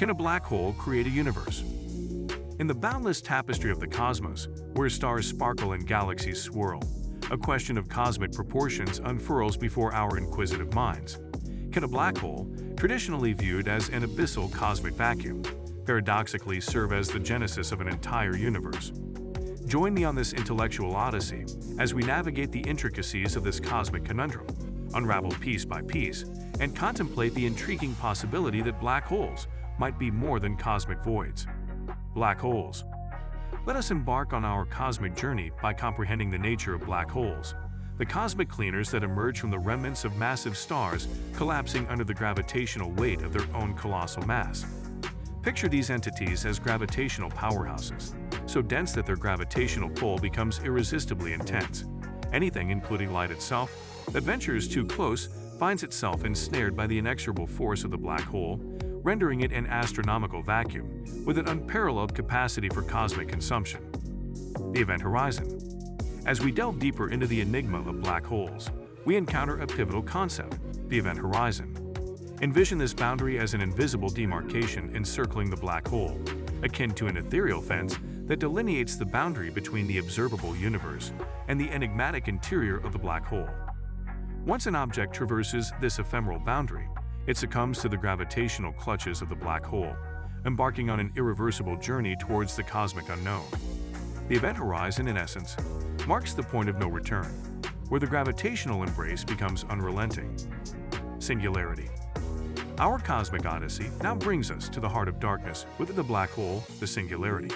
Can a black hole create a universe? In the boundless tapestry of the cosmos, where stars sparkle and galaxies swirl, a question of cosmic proportions unfurls before our inquisitive minds. Can a black hole, traditionally viewed as an abyssal cosmic vacuum, paradoxically serve as the genesis of an entire universe? Join me on this intellectual odyssey as we navigate the intricacies of this cosmic conundrum, unravel piece by piece, and contemplate the intriguing possibility that black holes might be more than cosmic voids. Black holes. Let us embark on our cosmic journey by comprehending the nature of black holes, the cosmic cleaners that emerge from the remnants of massive stars collapsing under the gravitational weight of their own colossal mass. Picture these entities as gravitational powerhouses, so dense that their gravitational pull becomes irresistibly intense. Anything, including light itself, that ventures too close finds itself ensnared by the inexorable force of the black hole, rendering it an astronomical vacuum with an unparalleled capacity for cosmic consumption. The event horizon. As we delve deeper into the enigma of black holes, we encounter a pivotal concept, the event horizon. Envision this boundary as an invisible demarcation encircling the black hole, akin to an ethereal fence that delineates the boundary between the observable universe and the enigmatic interior of the black hole. Once an object traverses this ephemeral boundary, it succumbs to the gravitational clutches of the black hole, embarking on an irreversible journey towards the cosmic unknown. The event horizon, in essence, marks the point of no return, where the gravitational embrace becomes unrelenting. Singularity. Our cosmic odyssey now brings us to the heart of darkness within the black hole, the singularity.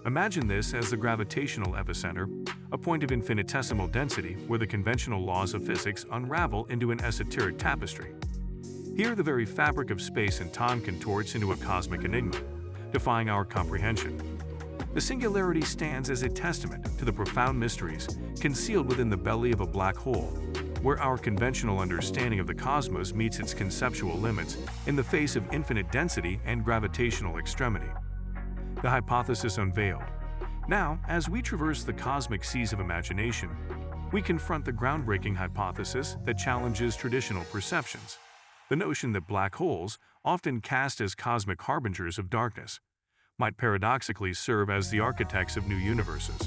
Imagine this as the gravitational epicenter, a point of infinitesimal density where the conventional laws of physics unravel into an esoteric tapestry. Here, the very fabric of space and time contorts into a cosmic enigma, defying our comprehension. The singularity stands as a testament to the profound mysteries concealed within the belly of a black hole, where our conventional understanding of the cosmos meets its conceptual limits in the face of infinite density and gravitational extremity. The hypothesis unveiled. Now, as we traverse the cosmic seas of imagination, we confront the groundbreaking hypothesis that challenges traditional perceptions. The notion that black holes, often cast as cosmic harbingers of darkness, might paradoxically serve as the architects of new universes.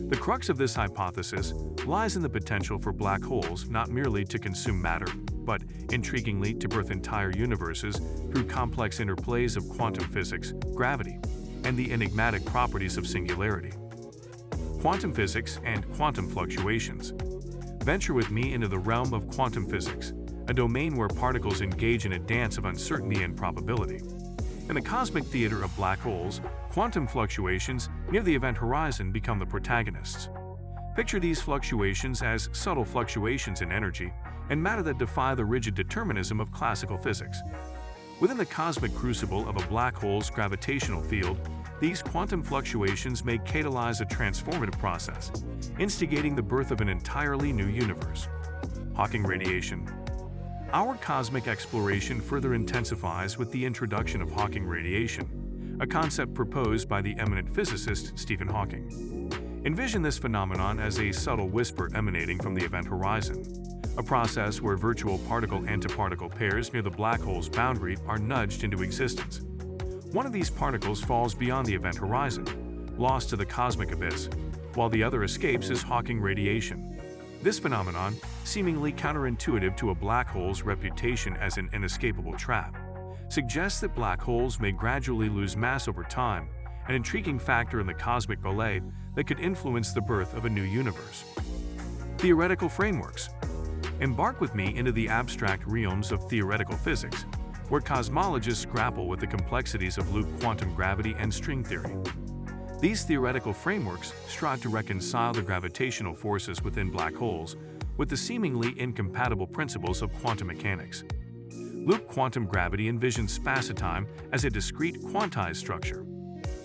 The crux of this hypothesis lies in the potential for black holes not merely to consume matter, but, intriguingly, to birth entire universes through complex interplays of quantum physics, gravity, and the enigmatic properties of singularity. Quantum physics and quantum fluctuations. Venture with me into the realm of quantum physics, a domain where particles engage in a dance of uncertainty and probability. In the cosmic theater of black holes, quantum fluctuations near the event horizon become the protagonists. Picture these fluctuations as subtle fluctuations in energy and matter that defy the rigid determinism of classical physics. Within the cosmic crucible of a black hole's gravitational field, these quantum fluctuations may catalyze a transformative process, instigating the birth of an entirely new universe. Hawking radiation. Our cosmic exploration further intensifies with the introduction of Hawking radiation, a concept proposed by the eminent physicist Stephen Hawking. Envision this phenomenon as a subtle whisper emanating from the event horizon, a process where virtual particle-antiparticle pairs near the black hole's boundary are nudged into existence. One of these particles falls beyond the event horizon, lost to the cosmic abyss, while the other escapes as Hawking radiation. This phenomenon, seemingly counterintuitive to a black hole's reputation as an inescapable trap, suggests that black holes may gradually lose mass over time, an intriguing factor in the cosmic ballet that could influence the birth of a new universe. Theoretical frameworks. Embark with me into the abstract realms of theoretical physics, where cosmologists grapple with the complexities of loop quantum gravity and string theory. These theoretical frameworks strive to reconcile the gravitational forces within black holes with the seemingly incompatible principles of quantum mechanics. Loop quantum gravity envisions spacetime as a discrete quantized structure,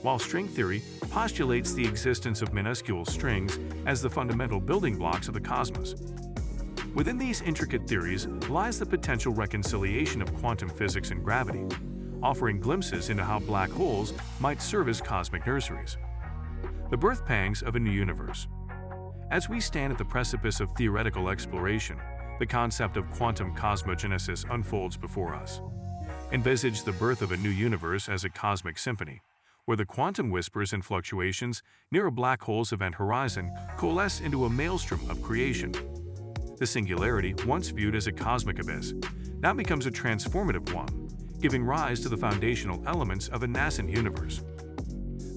while string theory postulates the existence of minuscule strings as the fundamental building blocks of the cosmos. Within these intricate theories lies the potential reconciliation of quantum physics and gravity, offering glimpses into how black holes might serve as cosmic nurseries. The birth pangs of a new universe. As we stand at the precipice of theoretical exploration, the concept of quantum cosmogenesis unfolds before us. Envisage the birth of a new universe as a cosmic symphony, where the quantum whispers and fluctuations near a black hole's event horizon coalesce into a maelstrom of creation. The singularity, once viewed as a cosmic abyss, now becomes a transformative one, giving rise to the foundational elements of a nascent universe.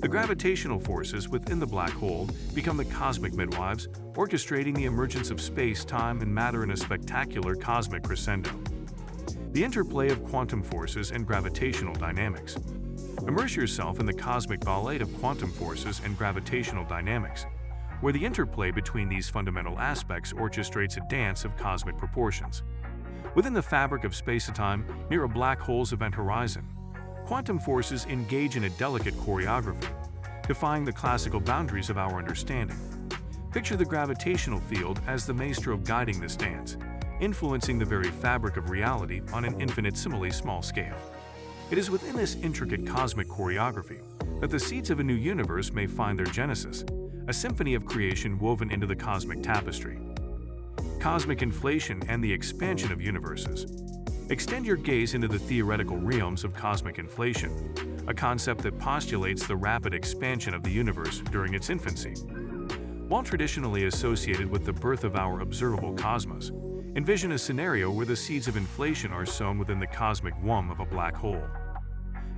The gravitational forces within the black hole become the cosmic midwives, orchestrating the emergence of space, time, and matter in a spectacular cosmic crescendo. The interplay of quantum forces and gravitational dynamics. Immerse yourself in the cosmic ballet of quantum forces and gravitational dynamics, where the interplay between these fundamental aspects orchestrates a dance of cosmic proportions. Within the fabric of space-time, near a black hole's event horizon, quantum forces engage in a delicate choreography, defying the classical boundaries of our understanding. Picture the gravitational field as the maestro guiding this dance, influencing the very fabric of reality on an infinitesimally small scale. It is within this intricate cosmic choreography that the seeds of a new universe may find their genesis, a symphony of creation woven into the cosmic tapestry. Cosmic inflation and the expansion of universes. Extend your gaze into the theoretical realms of cosmic inflation, a concept that postulates the rapid expansion of the universe during its infancy. While traditionally associated with the birth of our observable cosmos, envision a scenario where the seeds of inflation are sown within the cosmic womb of a black hole.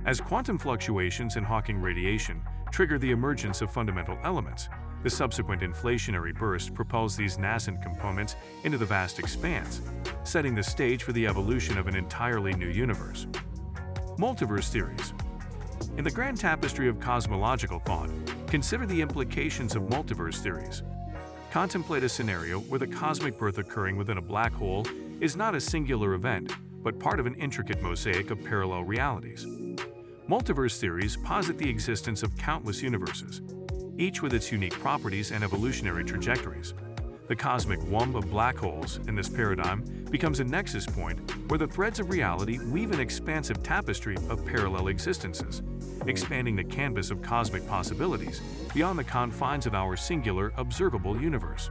As quantum fluctuations and Hawking radiation trigger the emergence of fundamental elements, the subsequent inflationary burst propels these nascent components into the vast expanse, setting the stage for the evolution of an entirely new universe. Multiverse theories. In the grand tapestry of cosmological thought, consider the implications of multiverse theories. Contemplate a scenario where the cosmic birth occurring within a black hole is not a singular event, but part of an intricate mosaic of parallel realities. Multiverse theories posit the existence of countless universes, each with its unique properties and evolutionary trajectories. The cosmic womb of black holes, in this paradigm, becomes a nexus point where the threads of reality weave an expansive tapestry of parallel existences, expanding the canvas of cosmic possibilities beyond the confines of our singular, observable universe.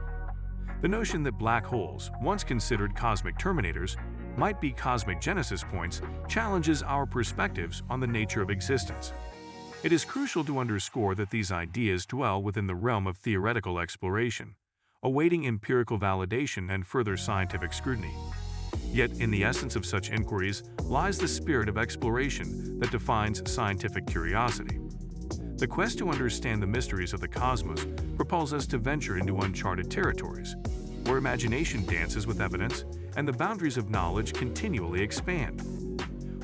The notion that black holes, once considered cosmic terminators, might be cosmic genesis points challenges our perspectives on the nature of existence. It is crucial to underscore that these ideas dwell within the realm of theoretical exploration, awaiting empirical validation and further scientific scrutiny. Yet, in the essence of such inquiries lies the spirit of exploration that defines scientific curiosity. The quest to understand the mysteries of the cosmos propels us to venture into uncharted territories, where imagination dances with evidence and the boundaries of knowledge continually expand.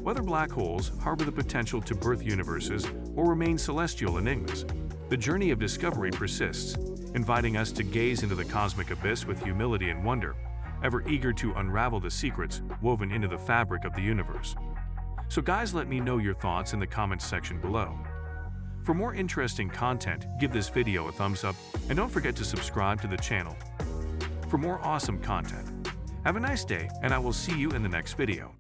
Whether black holes harbor the potential to birth universes or remain celestial enigmas, the journey of discovery persists, inviting us to gaze into the cosmic abyss with humility and wonder, ever eager to unravel the secrets woven into the fabric of the universe. So guys, let me know your thoughts in the comments section below. For more interesting content, give this video a thumbs up and don't forget to subscribe to the channel for more awesome content. Have a nice day, and I will see you in the next video.